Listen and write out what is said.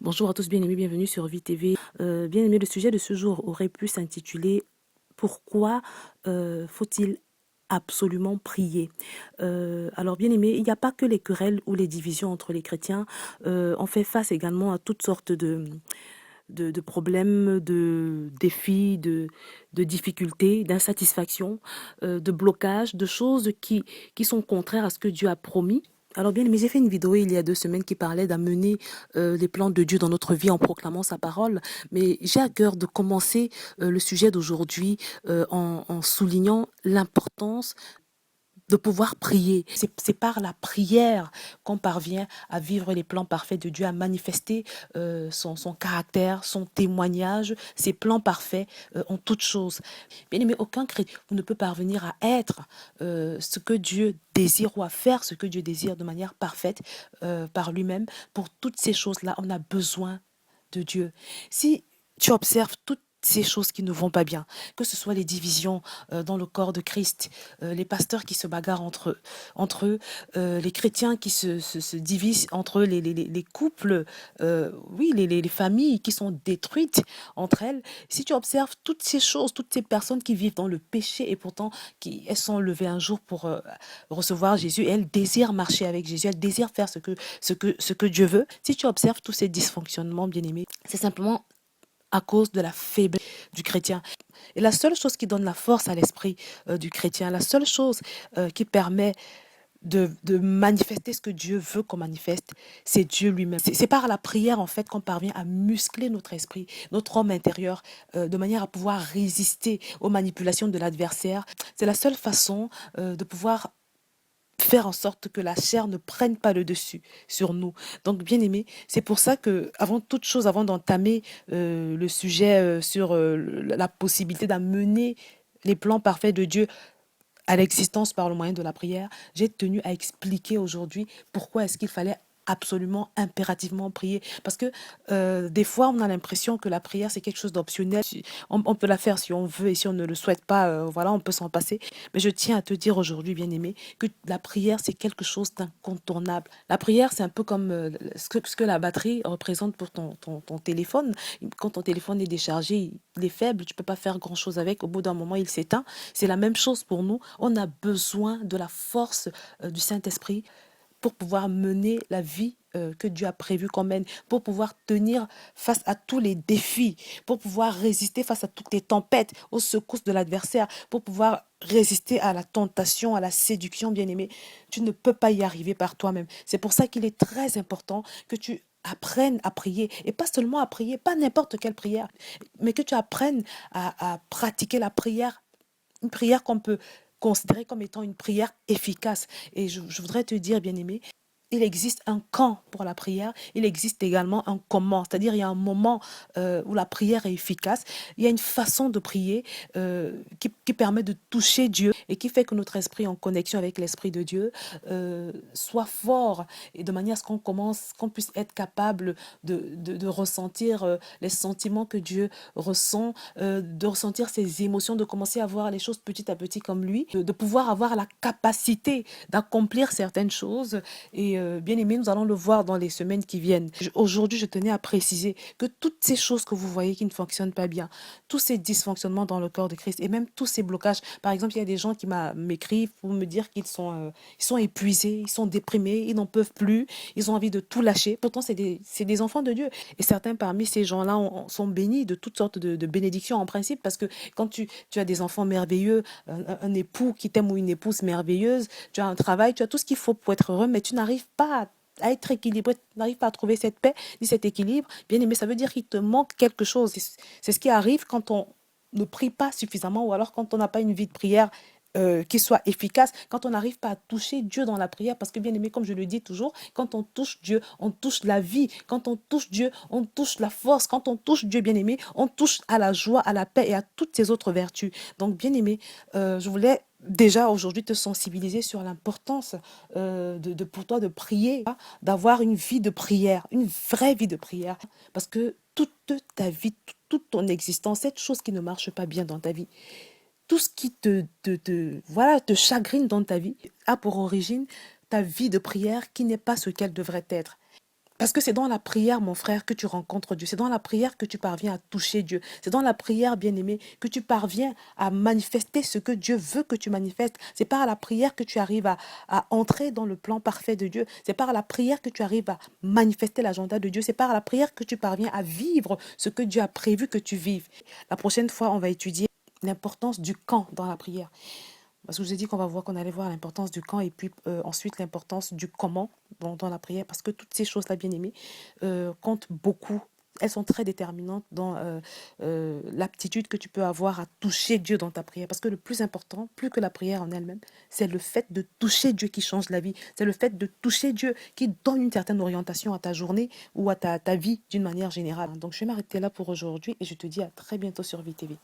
Bonjour à tous, bien-aimés, bienvenue sur Vie TV. Bien-aimés, le sujet de ce jour aurait pu s'intituler Pourquoi faut-il absolument prier? Alors, bien-aimés, il n'y a pas que les querelles ou les divisions entre les chrétiens. On fait face également à toutes sortes de problèmes, de défis, de difficultés, d'insatisfactions, de blocages, de choses qui sont contraires à ce que Dieu a promis. Alors bien, mais j'ai fait une vidéo il y a 2 semaines qui parlait d'amener les plans de Dieu dans notre vie en proclamant sa parole. Mais j'ai à cœur de commencer le sujet d'aujourd'hui en soulignant l'importance de pouvoir prier. C'est par la prière qu'on parvient à vivre les plans parfaits de Dieu, à manifester son caractère, son témoignage, ses plans parfaits en toutes choses. Bien aimé, aucun chrétien ne peut parvenir à être ce que Dieu désire ou à faire ce que Dieu désire de manière parfaite par lui-même. Pour toutes ces choses-là, on a besoin de Dieu. Si tu observes toutes ces choses qui ne vont pas bien, que ce soit les divisions dans le corps de Christ, les pasteurs qui se bagarrent entre eux, les chrétiens qui se divisent entre eux, les couples, oui, les familles qui sont détruites entre elles. Si tu observes toutes ces choses, toutes ces personnes qui vivent dans le péché et pourtant elles sont levées un jour pour recevoir Jésus et elles désirent marcher avec Jésus, elles désirent faire ce que Dieu veut. Si tu observes tous ces dysfonctionnements, bien aimés, c'est simplement à cause de la faiblesse du chrétien. Et la seule chose qui donne la force à l'esprit du chrétien, la seule chose qui permet de manifester ce que Dieu veut qu'on manifeste, c'est Dieu lui-même. C'est par la prière, en fait, qu'on parvient à muscler notre esprit, notre homme intérieur, de manière à pouvoir résister aux manipulations de l'adversaire. C'est la seule façon de pouvoir faire en sorte que la chair ne prenne pas le dessus sur nous. Donc, bien aimé, c'est pour ça que, avant toute chose, avant d'entamer le sujet sur la possibilité d'amener les plans parfaits de Dieu à l'existence par le moyen de la prière, j'ai tenu à expliquer aujourd'hui pourquoi est-ce qu'il fallait absolument, impérativement prier. Parce que des fois, on a l'impression que la prière, c'est quelque chose d'optionnel. On peut la faire si on veut et si on ne le souhaite pas, voilà, on peut s'en passer. Mais je tiens à te dire aujourd'hui, bien-aimé, que la prière, c'est quelque chose d'incontournable. La prière, c'est un peu comme ce que la batterie représente pour ton téléphone. Quand ton téléphone est déchargé, il est faible, tu peux pas faire grand-chose avec. Au bout d'un moment, il s'éteint. C'est la même chose pour nous. On a besoin de la force du Saint-Esprit pour pouvoir mener la vie que Dieu a prévu qu'on mène, pour pouvoir tenir face à tous les défis, pour pouvoir résister face à toutes les tempêtes, aux secousses de l'adversaire, pour pouvoir résister à la tentation, à la séduction, bien-aimé. Tu ne peux pas y arriver par toi-même. C'est pour ça qu'il est très important que tu apprennes à prier, et pas seulement à prier, pas n'importe quelle prière, mais que tu apprennes à pratiquer la prière, une prière qu'on peut considérer comme étant une prière efficace. Et je voudrais te dire, bien-aimé, il existe un quand pour la prière, il existe également un comment, c'est-à-dire il y a un moment où la prière est efficace, il y a une façon de prier qui permet de toucher Dieu et qui fait que notre esprit en connexion avec l'esprit de Dieu soit fort et de manière à ce qu'on puisse être capable de ressentir les sentiments que Dieu ressent, de ressentir ses émotions, de commencer à voir les choses petit à petit comme lui, de pouvoir avoir la capacité d'accomplir certaines choses. Et bien aimé, nous allons le voir dans les semaines qui viennent. Aujourd'hui, je tenais à préciser que toutes ces choses que vous voyez qui ne fonctionnent pas bien, tous ces dysfonctionnements dans le corps de Christ et même tous ces blocages, par exemple, il y a des gens qui m'écrivent pour me dire ils sont épuisés, ils sont déprimés, ils n'en peuvent plus, ils ont envie de tout lâcher. Pourtant, c'est des enfants de Dieu. Et certains parmi ces gens-là sont bénis de toutes sortes de bénédictions en principe, parce que quand tu as des enfants merveilleux, un époux qui t'aime ou une épouse merveilleuse, tu as un travail, tu as tout ce qu'il faut pour être heureux, mais tu n'arrives pas à être équilibré, tu n'arrives pas à trouver cette paix ni cet équilibre, bien aimé, ça veut dire qu'il te manque quelque chose. C'est ce qui arrive quand on ne prie pas suffisamment, ou alors quand on n'a pas une vie de prière qui soit efficace, quand on n'arrive pas à toucher Dieu dans la prière, parce que bien aimé, comme je le dis toujours, quand on touche Dieu, on touche la vie, quand on touche Dieu, on touche la force, quand on touche Dieu, bien aimé, on touche à la joie, à la paix et à toutes ces autres vertus. Donc bien aimé, je voulais déjà aujourd'hui te sensibiliser sur l'importance pour toi de prier, d'avoir une vie de prière, une vraie vie de prière, parce que toute ta vie, toute ton existence, cette chose qui ne marche pas bien dans ta vie, tout ce qui voilà, te chagrine dans ta vie a pour origine ta vie de prière qui n'est pas ce qu'elle devrait être. Parce que c'est dans la prière, mon frère, que tu rencontres Dieu. C'est dans la prière que tu parviens à toucher Dieu. C'est dans la prière, bien-aimé, que tu parviens à manifester ce que Dieu veut que tu manifestes. C'est par la prière que tu arrives à entrer dans le plan parfait de Dieu. C'est par la prière que tu arrives à manifester l'agenda de Dieu. C'est par la prière que tu parviens à vivre ce que Dieu a prévu que tu vives. La prochaine fois, on va étudier l'importance du quand dans la prière. Parce que je vous ai dit qu'on allait voir l'importance du quand et puis ensuite l'importance du comment dans la prière. Parce que toutes ces choses-là, bien aimées, comptent beaucoup. Elles sont très déterminantes dans l'aptitude que tu peux avoir à toucher Dieu dans ta prière. Parce que le plus important, plus que la prière en elle-même, c'est le fait de toucher Dieu qui change la vie. C'est le fait de toucher Dieu qui donne une certaine orientation à ta journée ou à ta vie d'une manière générale. Donc je vais m'arrêter là pour aujourd'hui et je te dis à très bientôt sur VTV.